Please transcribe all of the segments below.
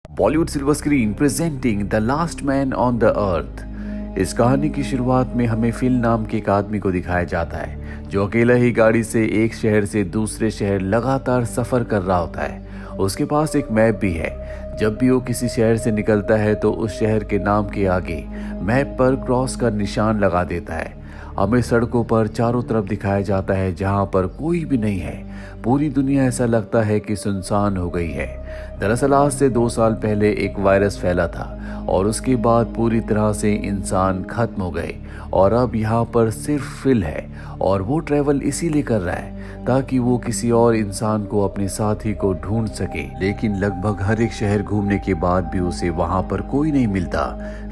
Bollywood silver screen presenting the last man on the earth. इस कहानी की शुरुआत में हमें फिल नाम के एक आदमी को दिखाया जाता है जो अकेला ही गाड़ी से एक शहर से दूसरे शहर लगातार सफर कर रहा होता है। उसके पास एक मैप भी है। जब भी वो किसी शहर से निकलता है तो उस शहर के नाम के आगे मैप पर क्रॉस का निशान लगा देता है। हमें सड़कों पर चारों तरफ दिखाया जाता है जहां पर कोई भी नहीं है। पूरी दुनिया ऐसा लगता है कि सुनसान हो गई है। दरअसल आज से 2 साल पहले एक वायरस फैला था और उसके बाद पूरी तरह से इंसान खत्म हो गए और अब यहाँ पर सिर्फ फिल है और वो ट्रैवल इसीलिए कर रहा है ताकि वो किसी और इंसान को अपने साथी को ढूंढ सके। लेकिन लगभग हर एक शहर घूमने के बाद भी उसे वहां पर कोई नहीं मिलता।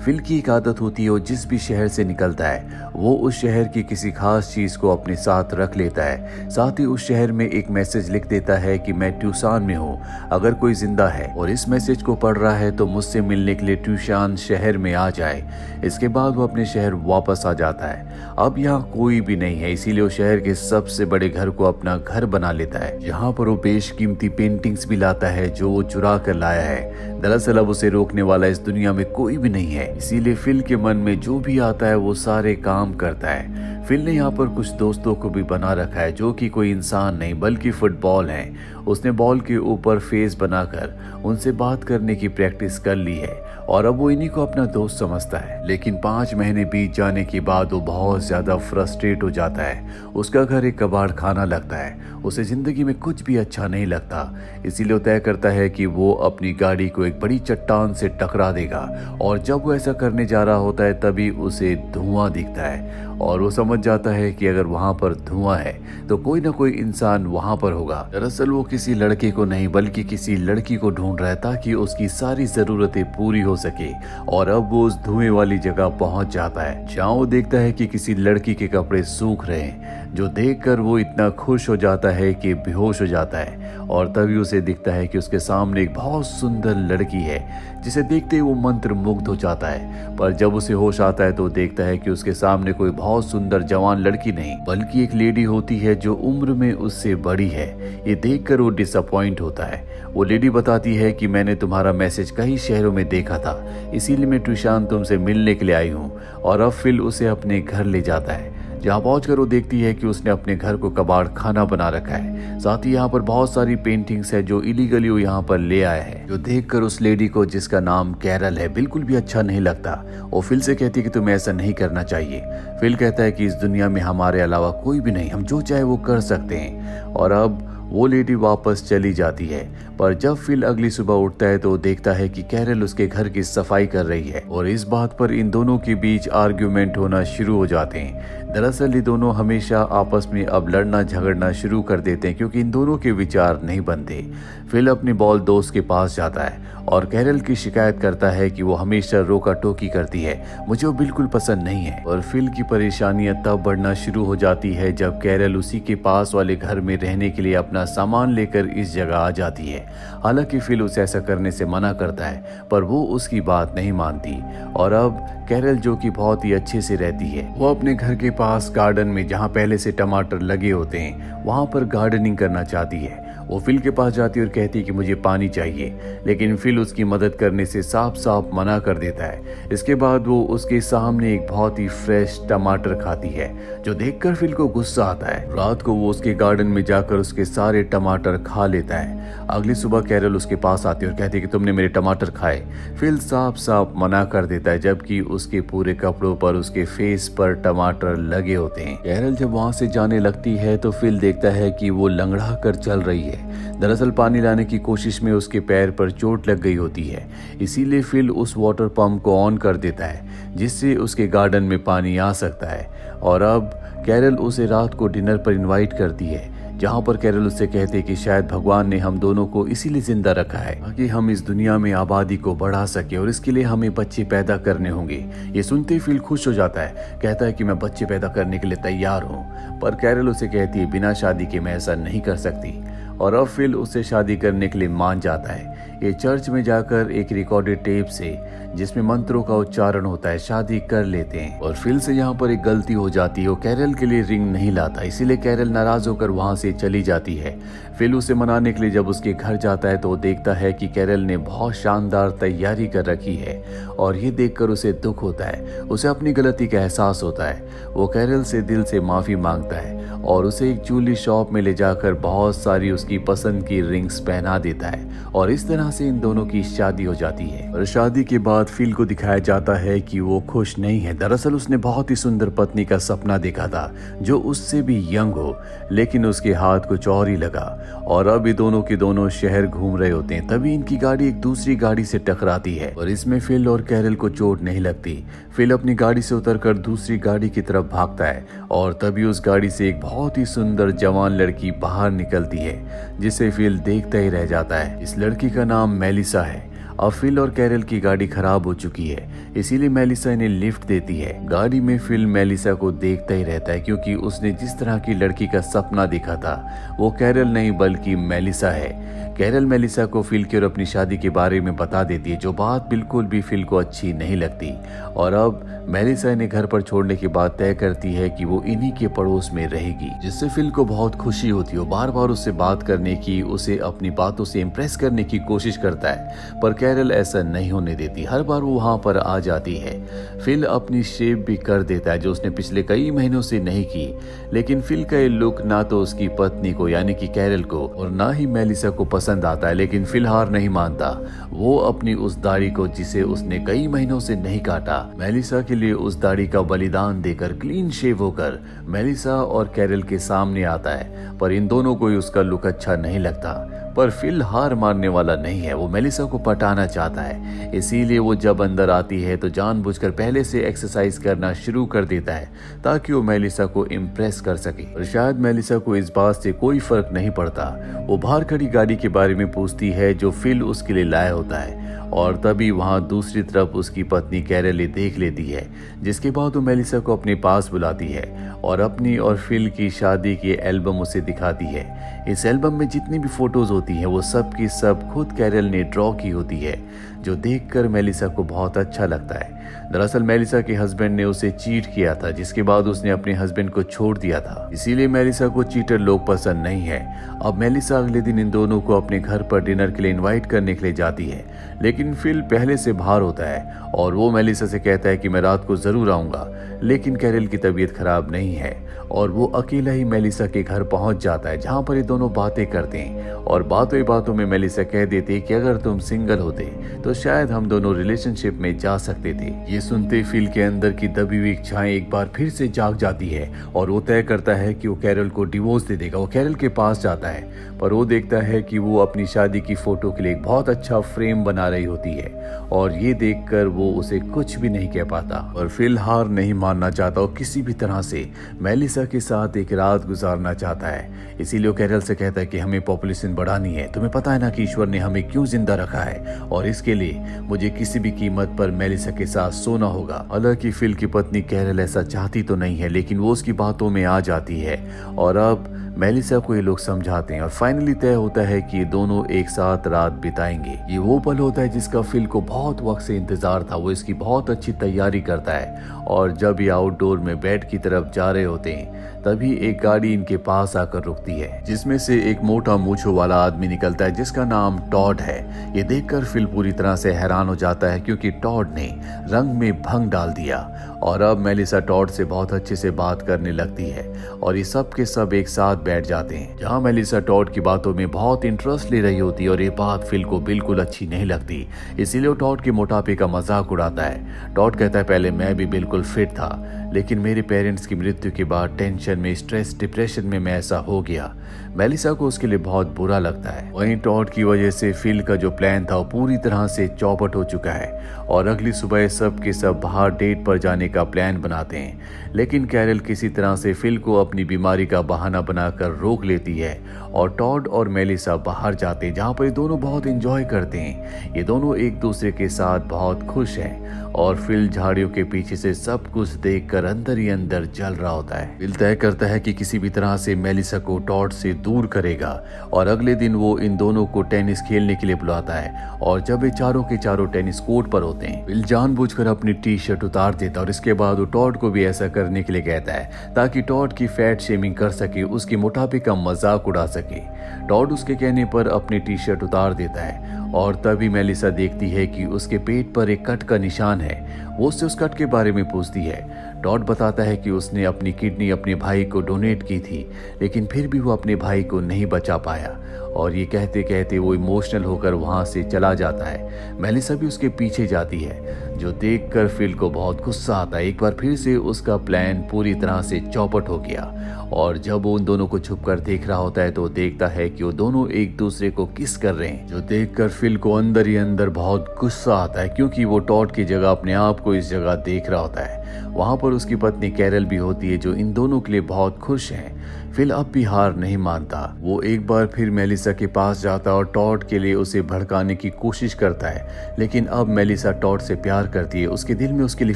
फिल की एक आदत होती है, वो जिस भी शहर से निकलता है वो उस शहर की किसी खास चीज को अपने साथ रख लेता है। साथ ही उस शहर में एक मैसेज लिख देता है कि मैं ट्यूसान में हूँ, अगर कोई जिंदा है और इस मैसेज को पढ़ रहा है तो मुझसे मिलने के लिए ट्यूसान शहर में आ जाए। इसके बाद वो अपने शहर वापस आ जाता है। अब यहाँ कोई भी नहीं है, इसीलिए वो शहर के सबसे बड़े घर को अपना घर बना लेता है। यहाँ पर वो बेशकीमती पेंटिंग्स भी लाता है जो वो चुरा कर लाया है। दरअसल अब उसे रोकने वाला इस दुनिया में कोई भी नहीं है, इसीलिए फिल के मन में जो भी आता है वो सारे काम करता है। फिल ने यहाँ पर कुछ दोस्तों को भी बना रखा है जो कि कोई इंसान नहीं बल्कि फुटबॉल है। उसने बॉल के ऊपर फेस बनाकर उनसे बात करने की प्रैक्टिस कर ली है और अब वो इन्हीं को अपना दोस्त समझता है। लेकिन 5 महीने बीत जाने के बाद वो बहुत ज्यादा फ्रस्ट्रेट हो जाता है। उसका घर एक कबाड़ खाना लगता है, उसे जिंदगी में कुछ भी अच्छा नहीं लगता। इसीलिए वो तय करता है कि वो अपनी गाड़ी को एक बड़ी चट्टान से टकरा देगा और जब वो ऐसा करने जा रहा होता है तभी उसे धुआं दिखता है और वो समझ जाता है कि अगर वहां पर धुआं है तो कोई ना कोई इंसान वहां पर होगा। दरअसल वो किसी लड़के को नहीं बल्कि किसी लड़की को ढूंढ रहा है ताकि उसकी सारी जरूरतें पूरी हो सके। और अब वो उस धुएं वाली जगह पहुंच जाता है जहां वो देखता है कि किसी लड़की के कपड़े सूख रहे हैं, जो देखकर वो इतना खुश हो जाता है कि बेहोश हो जाता है। और तभी उसे दिखता है कि उसके सामने एक बहुत सुंदर लड़की है जिसे देखते ही वो मंत्र मुग्ध हो जाता है। पर जब उसे होश आता है तो देखता है कि उसके सामने कोई बहुत सुंदर जवान लड़की नहीं बल्कि एक लेडी होती है जो उम्र में उससे बड़ी है। ये देखकर वो डिसअपॉइंट होता है। वो लेडी बताती है कि मैंने तुम्हारा मैसेज कई शहरों में देखा था, इसीलिए मैं ट्यूशान तुमसे मिलने के लिए आई हूँ। और अब फिल उसे अपने घर ले जाता है जहाँ पहुंचकर वो देखती है कि उसने अपने घर को कबाड़ खाना बना रखा है। साथ ही यहाँ पर बहुत सारी पेंटिंग्स है जो इलीगली वो यहाँ पर ले आया है, जो देखकर उस लेडी को जिसका नाम कैरल है बिल्कुल भी अच्छा नहीं लगता। वो फिल से कहती है कि तुम्हें ऐसा नहीं करना चाहिए। फिल कहता है कि इस दुनिया में हमारे अलावा कोई भी नहीं, हम जो चाहे वो कर सकते हैं। और अब वो लेडी वापस चली जाती है। पर जब फिल अगली सुबह उठता है तो देखता है कि कैरल उसके घर की सफाई कर रही है और इस बात पर इन दोनों के बीच आर्ग्यूमेंट होना शुरू हो जाते हैं। दरअसल ये दोनों हमेशा आपस में अब लड़ना झगड़ना शुरू कर देते हैं क्योंकि इन दोनों के विचार नहीं बनते। फिल अपने बॉल दोस्त के पास जाता है और कैरल की शिकायत करता है कि वो हमेशा रोका टोकी करती है, मुझे वो बिल्कुल पसंद नहीं है। और फिल की परेशानियां तब बढ़ना शुरू हो जाती है जब कैरल उसी के पास वाले घर में रहने के लिए अपना सामान लेकर इस जगह आ जाती है। हालांकि फिल उसे ऐसा करने से मना करता है पर वो उसकी बात नहीं मानती। और अब कैरल जो कि बहुत ही अच्छे से रहती है, वो अपने घर के पास गार्डन में जहाँ पहले से टमाटर लगे होते हैं वहां पर गार्डनिंग करना चाहती है। वो फिल के पास जाती है और कहती है कि मुझे पानी चाहिए, लेकिन फिल उसकी मदद करने से साफ साफ मना कर देता है। इसके बाद वो उसके सामने एक बहुत ही फ्रेश टमाटर खाती है जो देखकर फिल को गुस्सा आता है। रात को वो उसके गार्डन में जाकर उसके सारे टमाटर खा लेता है। अगली सुबह कैरल उसके पास आती है और कहती है कि तुमने मेरे टमाटर खाए। फिल साफ साफ मना कर देता है जबकि उसके पूरे कपड़ों पर उसके फेस पर टमाटर लगे होते हैं। कैरल जब वहां से जाने लगती है तो फिल देखता है कि वो लंगड़ा कर चल रही है। दरअसल पानी लाने की कोशिश में उसके पैर पर चोट लग गई होती है, इसीलिए फिल उस वाटर पंप को ऑन कर देता है जिससे उसके गार्डन में पानी आ सकता है। और अब कैरल उसे रात को डिनर पर इनवाइट करती है जहां पर कैरल उससे कहते हैं कि शायद भगवान ने हम दोनों को इसीलिए जिंदा रखा है ताकि हम इस दुनिया में आबादी को बढ़ा सके और इसके लिए हमें बच्चे पैदा करने होंगे। ये सुनते ही फिल खुश हो जाता है, कहता है कि मैं बच्चे पैदा करने के लिए तैयार हूँ। पर कैरल उसे कहती है बिना शादी के मैं ऐसा नहीं कर सकती। और अब फिल उससे शादी करने के लिए मान जाता है। ये चर्च में जाकर एक रिकॉर्डेड टेप से, जिसमें मंत्रों का उच्चारण होता है, शादी कर लेते हैं। और फिल से यहाँ पर एक गलती हो जाती है, वो कैरल के लिए रिंग नहीं लाता, इसीलिए कैरल नाराज होकर वहां से चली जाती है। फिल उसे मनाने के लिए जब उसके घर जाता है तो वो देखता है कि कैरल ने बहुत शानदार तैयारी कर रखी है और ये देखकर उसे दुख होता है। उसे अपनी गलती का एहसास होता है। वो कैरल से दिल से माफी मांगता है और उसे एक ज्वेलरी शॉप में ले जाकर बहुत सारी उसकी पसंद की रिंग्स पहना देता है और इस तरह से इन दोनों की शादी हो जाती है। और शादी के बाद फिल को दिखाया जाता है कि वो खुश नहीं है। दरअसल उसने बहुत ही सुंदर पत्नी का सपना देखा था जो उससे भी यंग हो, लेकिन उसके हाथ कुछ और ही लगा और अब ये दोनों के दोनों शहर घूम रहे होते हैं। तभी इनकी गाड़ी एक दूसरी गाड़ी से टकराती है और इसमें फिल और कैरल को चोट नहीं लगती। फिल अपनी गाड़ी से उतरकर दूसरी गाड़ी की तरफ भागता है और तभी उस गाड़ी से एक बहुत ही सुंदर जवान लड़की बाहर निकलती है जिसे फिल देखता ही रह जाता है। इस लड़की का नाम मेलिसा है। अब फिल और कैरल की गाड़ी खराब हो चुकी है, इसीलिए मेलिसा इन्हें लिफ्ट देती है। गाड़ी में फिल मेलिसा को देखता ही रहता है क्योंकि उसने जिस तरह की लड़की का सपना देखा था वो कैरल नहीं बल्कि मेलिसा है। कैरल मेलिसा को फिल की और अपनी शादी के बारे में बता देती है, जो बात बिल्कुल भी फिल को अच्छी नहीं लगती। और अब मेलिसा इन्हें घर पर छोड़ने के बाद तय करती है कि वो इन्हीं के पड़ोस में रहेगी, जिससे फिल को बहुत खुशी होती है। बार बार उससे बात करने की, उसे अपनी बातों से इम्प्रेस करने की कोशिश करता है, पर कैरल ऐसा नहीं होने देती। हर बार वो वहां पर आ जाती है। फिल अपनी शेव भी कर देता है जो उसने पिछले कई महीनों से नहीं की, लेकिन फिल का ये लुक ना तो उसकी पत्नी को यानी कि कैरल को और ना ही मेलिसा को पसंद आता है। लेकिन फिल हार नहीं मानता। वो अपनी उस दाढ़ी को, जिसे उसने कई महीनों से नहीं काटा, मेलिसा के लिए उस दाढ़ी का बलिदान देकर क्लीन शेव होकर मेलिसा और कैरल के सामने आता है। पर इन दोनों को उसका लुक अच्छा नहीं लगता। पर फिल हार मारने वाला नहीं है, वो मेलिसा को पटाना चाहता है। इसीलिए वो जब अंदर आती है तो जानबूझकर पहले से एक्सरसाइज करना शुरू कर देता है ताकि वो मेलिसा को इम्प्रेस कर सके। और शायद मेलिसा को इस बात से कोई फर्क नहीं पड़ता। वो बाहर खड़ी गाड़ी के बारे में पूछती है जो फिल उसके लिए लाया होता है और तभी वहां दूसरी तरफ उसकी पत्नी कैरल देख लेती है, जिसके बाद वो मेलिसा को अपने पास बुलाती है और अपनी और फिल की शादी की एल्बम उसे दिखाती है। इस एल्बम में जितनी भी फोटोज होती हैं वो सब की सब खुद कैरल ने ड्रॉ की होती है, जो देखकर मेलिसा को बहुत अच्छा लगता है। दरअसल मेलिसा के हस्बैंड ने उसे चीट किया था, जिसके बाद उसने अपने हस्बैंड को छोड़ दिया था। इसीलिए मेलिसा को चीटर लोग पसंद नहीं है। अब मेलिसा अगले दिन इन दोनों को अपने घर पर डिनर के लिए इनवाइट करने के लिए जाती है, लेकिन फिल पहले से बाहर होता है और वो मेलिसा से कहता है कि मैं रात को जरूर आऊंगा। लेकिन कैरल की तबीयत खराब नहीं है और वो अकेला ही मेलिसा के घर पहुंच जाता है, जहां पर ये दोनों बातें करते हैं। और बातों ही बातों में मेलिसा कह देती है कि अगर तुम सिंगल होते तो शायद हम दोनों रिलेशनशिप में जा सकते थे। ये सुनते फिल के अंदर की दबी हुई इच्छाएं एक बार फिर से जाग जाती है और वो तय करता है कि वो कैरल को डिवोर्स दे देगा। वो कैरल के पास जाता है, पर वो देखता है कि वो अपनी शादी की फोटो के लिए एक बहुत अच्छा फ्रेम बना रही होती है और ये देखकर वो उसे कुछ भी नहीं कह पाता। और फिल हार नहीं मानना चाहता और किसी भी तरह से मेलिसा के साथ एक रात गुजारना चाहता है। इसीलिए वो कैरल से कहता है कि हमें पॉपुलेशन बढ़ानी है। तुम्हें पता है ना कि ईश्वर ने हमें क्यों जिंदा रखा है और इसके लिए मुझे किसी भी कीमत पर मेलिसा के साथ सोना होगा। हालांकि फिल की पत्नी कैरल ऐसा चाहती तो नहीं है, लेकिन वो उसकी बातों में आ जाती है और अब मेलिसा को ये लोग समझाते हैं और फाइनली तय होता है कि दोनों एक साथ रात बिताएंगे। ये वो पल होता है जिसका फिल को बहुत वक्त से इंतजार था। वो इसकी बहुत अच्छी तैयारी करता है और जब ये आउटडोर में बेड की तरफ जा रहे होते हैं तभी एक गाड़ी इनके पास आकर रुकती है, जिसमें से एक मोटा मूंछों वाला आदमी निकलता है जिसका नाम टॉड है। ये देखकर फिल पूरी तरह से हैरान हो जाता है क्योंकि टॉड ने रंग में भंग डाल दिया और अब मेलिसा टॉड से बहुत अच्छे से बात करने लगती है और ये सब के सब एक साथ बैठ जाते हैं। जहां मेलिसा टॉड की बातों में बहुत इंटरेस्ट ले रही होती है और ये बात फिल को बिल्कुल अच्छी नहीं लगती, इसीलिए वो टॉड के मोटापे का मजाक उड़ाता है। टॉड कहता है पहले मैं भी बिल्कुल फिट था, लेकिन मेरे पेरेंट्स की मृत्यु के बाद टेंशन में, स्ट्रेस, डिप्रेशन में मैं ऐसा हो गया। मेलिसा को उसके लिए बहुत बुरा लगता है। वहीं टॉड की वजह से फिल का जो प्लान था वो पूरी तरह से चौपट हो चुका है और अगली सुबह सब के सब बाहर डेट पर जाने का प्लान बनाते हैं। लेकिन कैरल किसी तरह से फिल को अपनी बीमारी का बहाना बनाकर रोक लेती है और टॉड और मेलिसा बाहर जाते हैं, जहाँ पर ये दोनों बहुत एंजॉय करते हैं। ये दोनों एक दूसरे के साथ बहुत खुश हैं और फिल झाड़ियों के पीछे से सब कुछ देखकर देखकर अंदर ही अंदर जल रहा होता है। फिल तय करता है कि किसी भी तरह से मेलिसा को टॉड से दूर करेगा और अगले दिन वो इन दोनों को टेनिस खेलने के लिए बुलाता है। और जब ये चारों के चारों टेनिस कोर्ट पर होते हैं, फिल जानबूझकर अपनी टी शर्ट उतार देता है और इसके बाद वो टॉड को भी ऐसा करने के लिए कहता है ताकि टॉड की फैट शेमिंग कर सके, उसके मोटापे का मजाक उड़ा सके। टॉड उसके कहने पर अपनी टी शर्ट उतार देता है और तभी मेलिसा देखती है कि उसके पेट पर एक कट का निशान है। वो उससे उस कट के बारे में पूछती है। टॉड बताता है कि उसने अपनी किडनी अपने भाई को डोनेट की थी, लेकिन फिर भी वो अपने भाई को नहीं बचा पाया। और ये कहते कहते वो इमोशनल होकर वहां से चला जाता है। मेलिसा भी उसके पीछे जाती है, जो देखकर फिल को बहुत गुस्सा आता है। एक बार फिर से उसका प्लान पूरी तरह से चौपट हो गया और जब वो उन दोनों को छुपकर देख रहा होता है तो देखता है कि वो दोनों एक दूसरे को किस कर रहे हैं, जो देखकर फिल को अंदर ही अंदर बहुत गुस्सा आता है, क्योंकि वो टॉड की जगह अपने आप को इस जगह देख रहा होता है। वहां पर उसकी पत्नी कैरल भी होती है, जो इन दोनों के लिए बहुत खुश है। फिल अब भी हार नहीं मानता। वो एक बार फिर मेलिसा के पास जाता और टॉड के लिए उसे भड़काने की कोशिश करता है, लेकिन अब मेलिसा टॉड से प्यार करती है, उसके दिल में उसके लिए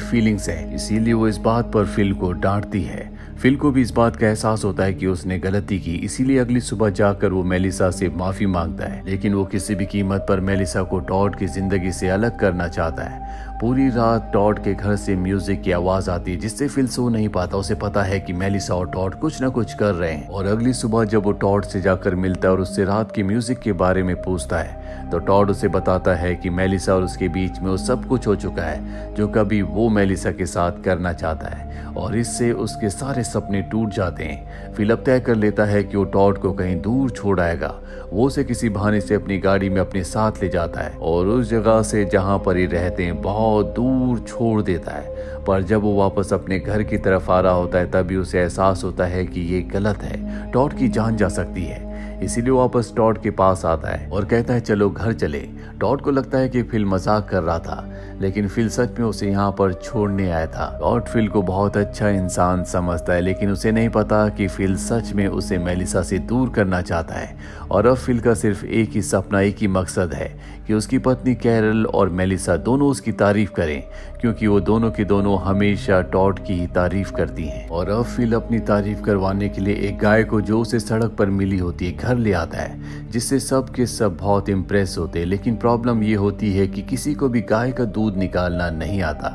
फीलिंग्स है, इसीलिए वो इस बात पर फिल को डांटती है। फिल को भी इस बात का एहसास होता है कि उसने गलती की, इसीलिए अगली सुबह जाकर वो मेलिसा से माफी मांगता है, लेकिन वो किसी भी कीमत पर मेलिसा को टॉड की जिंदगी से अलग करना चाहता है। पूरी रात टॉड के घर से म्यूजिक की आवाज आती है, जिससे फिल सो नहीं पाता। उसे पता है कि मेलिसा और टॉड कुछ न कुछ कर रहे हैं। और अगली सुबह जब वो टॉड से जाकर मिलता है और उससे रात की म्यूजिक के बारे में पूछता है, तो टॉड उसे बताता है कि मेलिसा और उसके बीच में वो सब कुछ हो चुका है जो कभी वो मेलिसा के साथ करना चाहता है, और इससे उसके सारे सपने टूट जाते हैं। फिल अब तय कर लेता है कि वो टॉड को कहीं दूर छोड़ आएगा। वो उसे किसी बहाने से अपनी गाड़ी में अपने साथ ले जाता है और उस जगह से जहां पर ये रहते हैं बहुत दूर छोड़ देता है। पर जब वो वापस अपने घर की तरफ आ रहा होता है, तभी उसे एहसास होता है कि ये गलत है, टॉड की जान जा सकती है। इसीलिए वापस टॉड के पास आता है और कहता है चलो घर चले। टॉड को लगता है कि फिल मजाक कर रहा था, लेकिन फिल सच में उसे यहाँ पर छोड़ने आया था। टॉड फिल को बहुत अच्छा इंसान समझता है, लेकिन उसे नहीं पता कि फिल सच में उसे मेलिसा से दूर करना चाहता है। और अब फिल का सिर्फ एक ही सपना, एक ही मकसद है कि उसकी पत्नी कैरल और मेलिसा दोनों उसकी तारीफ करें, क्योंकि वो दोनों की दोनों हमेशा टॉड की ही तारीफ करती हैं। और अब फिल अपनी तारीफ करवाने के लिए एक गाय को जो उसे सड़क पर मिली होती है घर ले आता है, जिससे सब के सब बहुत इम्प्रेस होते हैं। लेकिन प्रॉब्लम ये होती है कि किसी को भी गाय का दूध निकालना नहीं आता।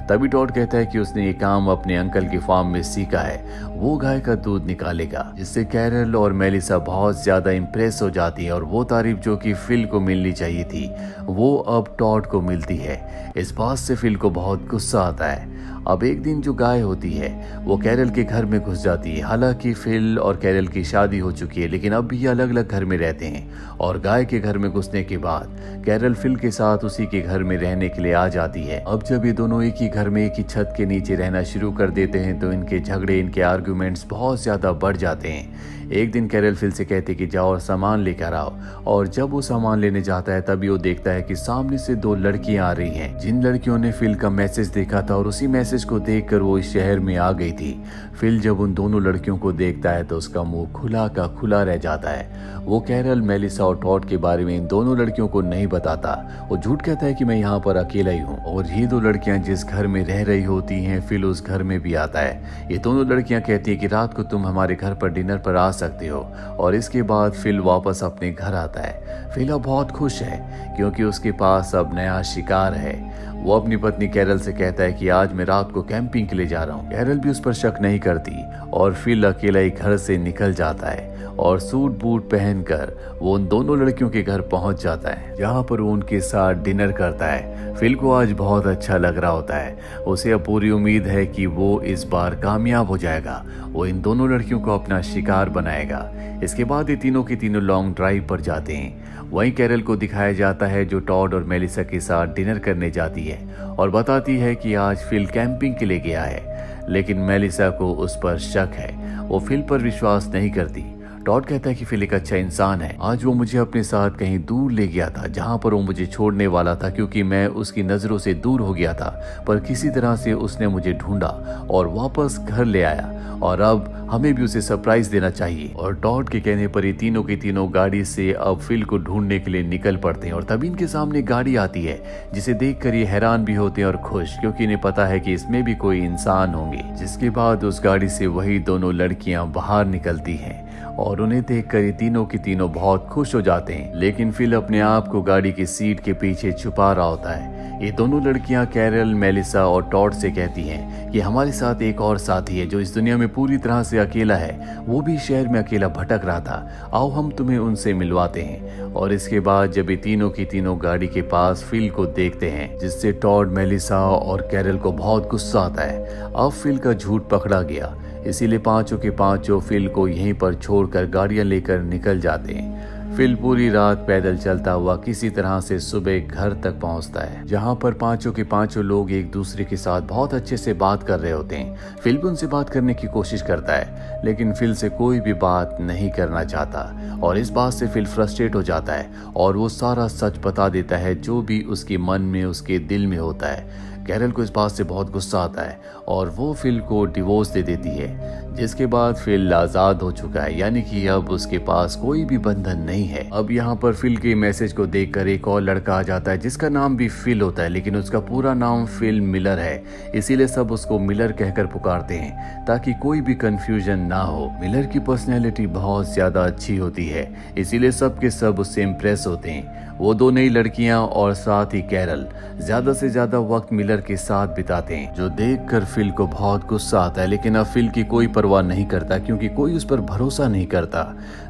तभी टॉड कहता है कि उसने ये काम अपने अंकल की फार्म में सीखा है, वो गाय का दूध निकालेगा, जिससे कैरल और मेलिसा बहुत ज्यादा इम्प्रेस हो जाती है और वो तारीफ जो कि फिल को मिलनी चाहिए थी वो अब टॉड को मिलती है। इस बात से फिल को बहुत गुस्सा आता है। अब एक दिन जो गाय होती है वो कैरल के घर में घुस जाती है। हालांकि फिल और कैरल की शादी हो चुकी है, लेकिन अब भी अलग अलग घर में रहते हैं। और गाय के घर में घुसने के बाद कैरल फिल के साथ उसी के घर में रहने के लिए आ जाती है। अब जब ये दोनों एक ही घर में एक ही छत के नीचे रहना शुरू कर देते हैं तो इनके झगड़े, इनके आर्गुमेंट्स बहुत ज्यादा बढ़ जाते हैं। एक दिन कैरल फिल से कहती कि जाओ और सामान लेकर आओ, और जब वो सामान लेने जाता है तभी वो देखता है कि सामने से दो लड़कियां आ रही हैं, जिन लड़कियों ने फिल का मैसेज देखा था और उसी मैसेज को देखकर वो इस शहर में आ गई थी। फिल जब उन दोनों लड़कियों को देखता है तो उसका मुंह खुला का खुला रह जाता है। वो कैरल, मेलिसा और टॉड के बारे में इन दोनों लड़कियों को नहीं बताता। वो झूठ कहता है कि मैं यहाँ पर अकेला ही हूँ। और ये दो लड़कियां जिस घर में रह रही होती हैं, फिल उस घर में भी आता है। ये दोनों लड़कियां कहती है कि रात को तुम हमारे घर पर डिनर पर आ सकते हो। और इसके बाद फिल वापस अपने घर आता है। फिल अब बहुत खुश है क्योंकि उसके पास अब नया शिकार है। वो अपनी पत्नी कैरल से कहता है कि आज मैं रात को कैंपिंग के लिए जा रहा हूँ। कैरल भी उस पर शक नहीं करती और फिल अकेला ही घर से निकल जाता है और सूट बूट पहनकर वो उन दोनों लड़कियों के घर पहुंच जाता है, जहां पर वो उनके साथ डिनर करता है। फिल को आज बहुत अच्छा लग रहा होता है। उसे अब पूरी उम्मीद है कि वो इस बार कामयाब हो जाएगा। वो इन दोनों लड़कियों को अपना शिकार बनाएगा। इसके बाद ये तीनों की तीनों लॉन्ग ड्राइव पर जाते हैं। वहीं कैरल को दिखाया जाता है जो टॉड और मेलिसा के साथ डिनर करने जाती है और बताती है कि आज फिल कैंपिंग के लिए गया है, लेकिन मेलिसा को उस पर शक है। वो फिल पर विश्वास नहीं करती। टॉड कहता है कि फिल एक अच्छा इंसान है। आज वो मुझे अपने साथ कहीं दूर ले गया था जहाँ पर वो मुझे छोड़ने वाला था, क्योंकि मैं उसकी नजरों से दूर हो गया था, पर किसी तरह से उसने मुझे ढूंढा और वापस घर ले आया और अब हमें भी उसे सरप्राइज देना चाहिए। और टॉड के कहने पर ये तीनों की तीनों गाड़ी से अब फिल को ढूंढने के लिए निकल पड़ते हैं और तभी इनके सामने गाड़ी आती है जिसे देखकर ये हैरान भी होते हैं और खुश, क्योंकि इन्हें पता है कि इसमें भी कोई इंसान होंगे। जिसके बाद उस गाड़ी से वही दोनों लड़कियां बाहर निकलती हैं और उन्हें देखकर ये तीनों की तीनों बहुत खुश हो जाते हैं। लेकिन फिल अपने आप को गाड़ी की सीट के पीछे छुपा रहा होता है। ये दोनों लड़कियां कैरल, मेलिसा और टॉड से कहती हैं कि हमारे साथ एक और साथी है जो इस दुनिया में पूरी तरह से अकेला है, वो भी शहर में अकेला भटक रहा था, आओ हम तुम्हें उनसे मिलवाते हैं। और इसके बाद जब ये तीनों की तीनों गाड़ी के पास फिल को देखते हैं, जिससे टॉड, मेलिसा और कैरल को बहुत गुस्सा आता है। अब फिल का झूठ पकड़ा गया, इसीलिए पांचों के पांचों फिल को यहीं पर छोड़कर गाड़ियां लेकर निकल जाते हैं। फिल पूरी रात पैदल चलता हुआ किसी तरह से सुबह घर तक पहुंचता है, जहां पर पांचों के पांचों लोग एक दूसरे के साथ बहुत अच्छे से बात कर रहे होते हैं। फिल भी उनसे बात करने की कोशिश करता है, लेकिन फिल से कोई भी बात नहीं करना चाहता और इस बात से फिल फ्रस्ट्रेट हो जाता है और वो सारा सच बता देता है जो भी उसके मन में, उसके दिल में होता है। कैरल को इस बात से बहुत गुस्सा आता है और वो फिल को डिवोर्स दे देती है, जिसके बाद फिल आजाद हो चुका है, यानी कि अब उसके पास कोई भी बंधन नहीं है। अब यहाँ पर फिल के मैसेज को देखकर एक और लड़का आ जाता है जिसका नाम भी फिल होता है, लेकिन उसका पूरा नाम फिल मिलर है, इसीलिए सब उसको मिलर कहकर पुकारते हैं ताकि कोई भी कंफ्यूजन ना हो। मिलर की पर्सनैलिटी बहुत ज्यादा अच्छी होती है, इसीलिए सब के सब उससे इम्प्रेस होते हैं। वो दो नई लड़कियां और साथ ही कैरल ज्यादा से ज्यादा वक्त मिलर के साथ बिताते हैं, जो देखकर फिल को बहुत गुस्सा आता है। लेकिन अब फिल की कोई परवाह नहीं करता, क्योंकि कोई उस पर भरोसा नहीं करता।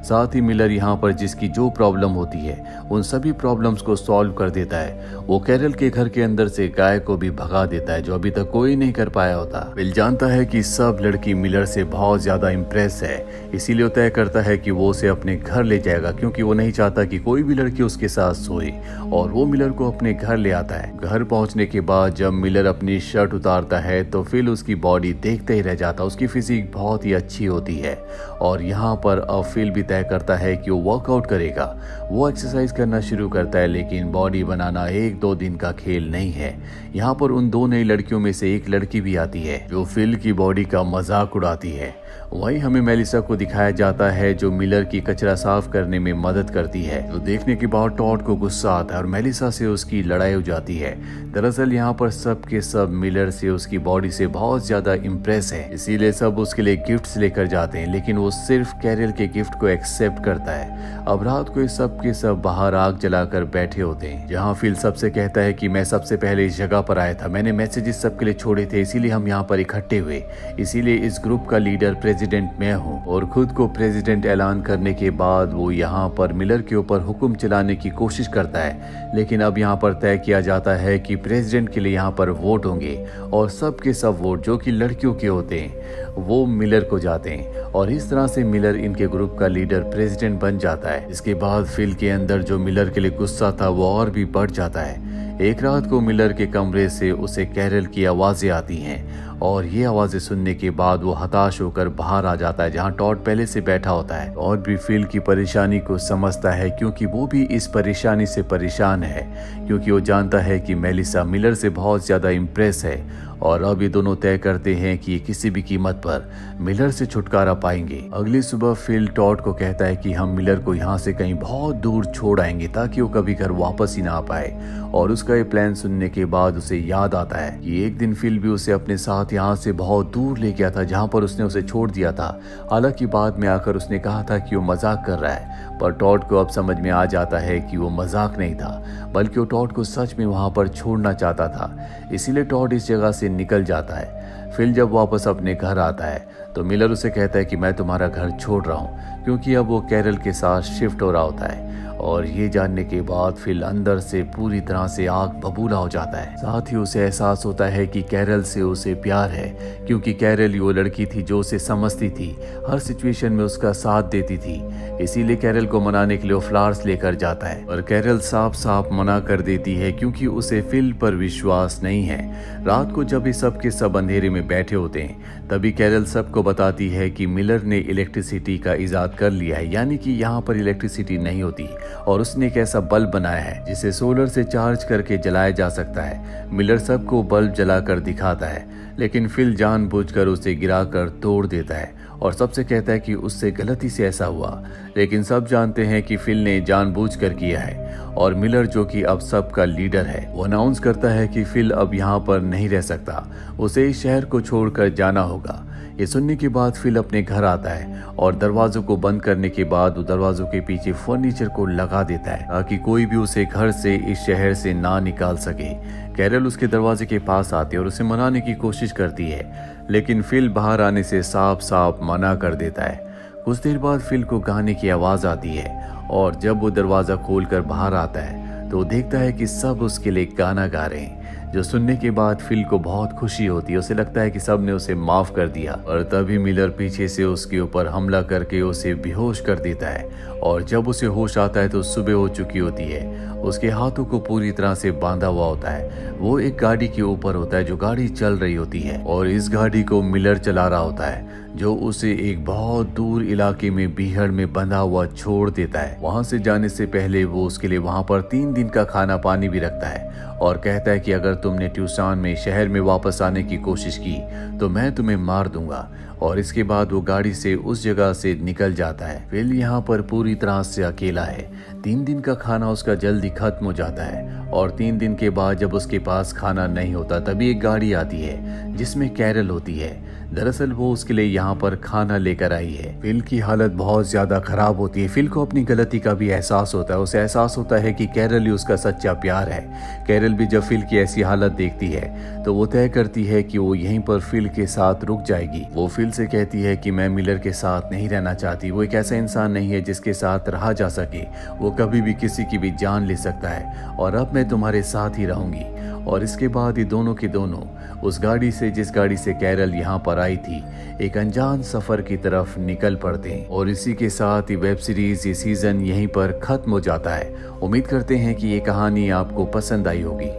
साथ ही मिलर यहाँ पर जिसकी जो प्रॉब्लम होती है उन सभी प्रॉब्लम्स को सॉल्व कर देता है। वो कैरल के घर के अंदर से गाय को भी भगा देता है, जो अभी तक कोई नहीं कर पाया होता। फिल जानता है कि सब लड़की मिलर से बहुत ज्यादा इम्प्रेस है, इसीलिए तय करता है कि वो उसे अपने घर ले जाएगा, क्योंकि वो नहीं चाहता कि कोई भी लड़की उसके साथ सोए। और वो मिलर को अपने घर ले आता है। घर पहुंचने के बाद जब मिलर अपनी शर्ट उतारता है तो फिल उसकी बॉडी देखते ही रह जाता। उसकी फिजिक बहुत ही अच्छी होती है और यहाँ पर अब फिल भी तय करता है कि वो वर्कआउट करेगा। वो एक्सरसाइज करना शुरू करता है, लेकिन बॉडी बनाना 1-2 दिन का खेल नहीं है। यहाँ पर उन दो नई लड़कियों में से एक लड़की भी आती है जो फिल की बॉडी का मजाक उड़ाती है। वहीं हमें मेलिसा को दिखाया जाता है जो मिलर की कचरा साफ करने में मदद करती है। तो देखने के बाद टॉड को गुस्सा आता है और मेलिसा से उसकी लड़ाई हो जाती है। दरअसल यहाँ पर सब के सब मिलर से, उसकी बॉडी से बहुत ज्यादा इम्प्रेस है, इसीलिए सब उसके लिए गिफ्ट्स लेकर जाते हैं, लेकिन वो सिर्फ कैरल के गिफ्ट को एक्सेप्ट करता है। अब रात को सब के सब बाहर आग जलाकर बैठे होते हैं, जहाँ फिल सबसे कहता है कि मैं सबसे पहले इस जगह पर आया था, मैंने मैसेजेस सबके लिए छोड़े थे, इसीलिए हम यहाँ पर इकट्ठे हुए, इसीलिए इस ग्रुप का लीडर प्रेसिडेंट मैं हूँ। और खुद को प्रेसिडेंट ऐलान करने के बाद वो यहाँ पर मिलर के ऊपर हुक्म चलाने की कोशिश करता है, लेकिन अब यहाँ पर तय किया जाता है कि प्रेसिडेंट के लिए यहाँ पर वोट होंगे और सब के सब वोट जो कि लड़कियों के होते हैं वो मिलर को जाते हैं और इस तरह से मिलर इनके ग्रुप का लीडर प्रेसिडेंट बन जाता है। इसके बाद फिल के अंदर जो मिलर के लिए गुस्सा था वो और भी बढ़ जाता है। एक रात को मिलर के कमरे से उसे कैरल की आवाजें आती हैं और ये आवाजें सुनने के बाद वो हताश होकर बाहर आ जाता है, जहाँ टॉड पहले से बैठा होता है और भी फिल की परेशानी को समझता है, क्योंकि वो भी इस परेशानी से परेशान है, क्योंकि वो जानता है कि मेलिसा मिलर से बहुत ज्यादा इम्प्रेस है और अब ये दोनों तय करते हैं कि ये किसी भी कीमत पर मिलर से छुटकारा पाएंगे। अगली सुबह फिल टॉड को कहता है कि हम मिलर को यहाँ से कहीं बहुत दूर छोड़ आएंगे ताकि वो कभी घर वापस ही ना आ पाए। और उसका ये प्लान सुनने के बाद उसे याद आता है कि एक दिन फिल भी उसे अपने साथ यहाँ से बहुत दूर ले गया था, जहाँ पर उसने उसे छोड़ दिया था। हालांकि बाद में आकर उसने कहा था कि वो मजाक कर रहा है, पर टॉड को अब समझ में आ जाता है कि वो मजाक नहीं था, बल्कि वो टॉड को सच में वहाँ पर छोड़ना चाहता था। इसीलिए टॉड इस जगह से निकल जाता है। फिल जब वापस अपने घर आता है तो मिलर उसे कहता है कि मैं तुम्हारा घर छोड़ रहा हूँ, क्योंकि अब वो कैरल के साथ शिफ्ट हो रहा होता है और ये जानने के बाद फिल अंदर से पूरी तरह से आग बबूला हो जाता है। साथ ही उसे एहसास होता है कि कैरल से उसे प्यार है, क्योंकि कैरल वो लड़की थी जो उसे समझती थी, हर सिचुएशन में उसका साथ देती थी। इसीलिए कैरल को मनाने के लिए वो फ्लावर्स लेकर जाता है, और कैरल साफ साफ मना कर देती है क्योंकि उसे फिल पर विश्वास नहीं है। रात को जब ये सब के सब अंधेरे में बैठे होते हैं, तभी कैरल सबको बताती है कि मिलर ने इलेक्ट्रिसिटी का इजाद कर लिया है, यानी कि यहाँ पर इलेक्ट्रिसिटी नहीं होती, और उसने एक ऐसा बल्ब बनाया है जिसे सोलर से चार्ज करके जलाया जा सकता है। मिलर सबको बल्ब जलाकर दिखाता है, लेकिन फिल जानबूझकर उसे गिराकर तोड़ देता है और सबसे कहता है कि उससे गलती से ऐसा हुआ। लेकिन सब जानते हैं कि फिल ने जानबूझकर किया है, और मिलर जो कि अब सबका लीडर है, वो अनाउंस करता है कि फिल अब यहाँ पर नहीं रह सकता, उसे इस शहर को छोड़कर जाना होगा। ये सुनने के बाद फिल अपने घर आता है और दरवाजों को बंद करने के बाद वो दरवाजों के पीछे फर्नीचर को लगा देता है ताकि कोई भी उसे घर से इस शहर से ना निकाल सके। कैरल उसके दरवाजे के पास आती है और उसे मनाने की कोशिश करती है, लेकिन फिल बाहर आने से साफ साफ मना कर देता है। कुछ देर बाद फिल को गाने की आवाज आती है, और जब वो दरवाजा खोलकर बाहर आता है तो वो देखता है कि सब उसके लिए गाना गा रहे हैं, जो सुनने के बाद फिल को बहुत खुशी होती है। उसे लगता है कि सब ने उसे माफ कर दिया, और तभी मिलर पीछे से उसके ऊपर हमला करके उसे बेहोश कर देता है, और जब उसे होश आता है तो सुबह हो चुकी होती है। उसके हाथों को पूरी तरह से बांधा हुआ होता है। वो एक गाड़ी के ऊपर होता है, जो गाड़ी चल रही होती है, और इस गाड़ी को मिलर चला रहा होता है, जो उसे एक बहुत दूर इलाके में बीहड़ में बंधा हुआ छोड़ देता है। वहां से जाने से पहले वो उसके लिए वहां पर 3 दिन का खाना पानी भी रखता है, और कहता है कि अगर तुमने ट्यूसान में शहर में वापस आने की कोशिश की तो मैं तुम्हें मार दूंगा। और इसके बाद वो गाड़ी से उस जगह से निकल जाता है। फिल यहाँ पर पूरी तरह से अकेला है। 3 दिन का खाना उसका जल्दी खत्म हो जाता है, और 3 दिन के बाद जब उसके पास खाना नहीं होता तभी एक गाड़ी आती है जिसमें कैरल होती है। दरअसल वो उसके लिए यहाँ पर खाना लेकर आई है। फिल की हालत बहुत ज्यादा खराब होती है। फिल को अपनी गलती का भी एहसास होता है। उसे एहसास होता है कि कैरल ही उसका सच्चा प्यार है। कैरल भी जब फिल की ऐसी हालत देखती है तो वो तय करती है कि वो यहीं पर फिल के साथ रुक जाएगी। वो फिल से कहती है कि मैं मिलर के साथ नहीं रहना चाहती। वो एक ऐसा इंसान नहीं है जिसके साथ रहा जा सके। वो कभी भी किसी की भी जान ले सकता है, और अब मैं तुम्हारे साथ ही रहूंगी। और इसके बाद ये दोनों के दोनों उस गाड़ी से, जिस गाड़ी से कैरल यहाँ पर आई थी, एक अनजान सफर की तरफ निकल पड़ते हैं। और इसी के साथ ये वेब सीरीज, ये सीजन यहीं पर खत्म हो जाता है। उम्मीद करते हैं कि ये कहानी आपको पसंद आई होगी।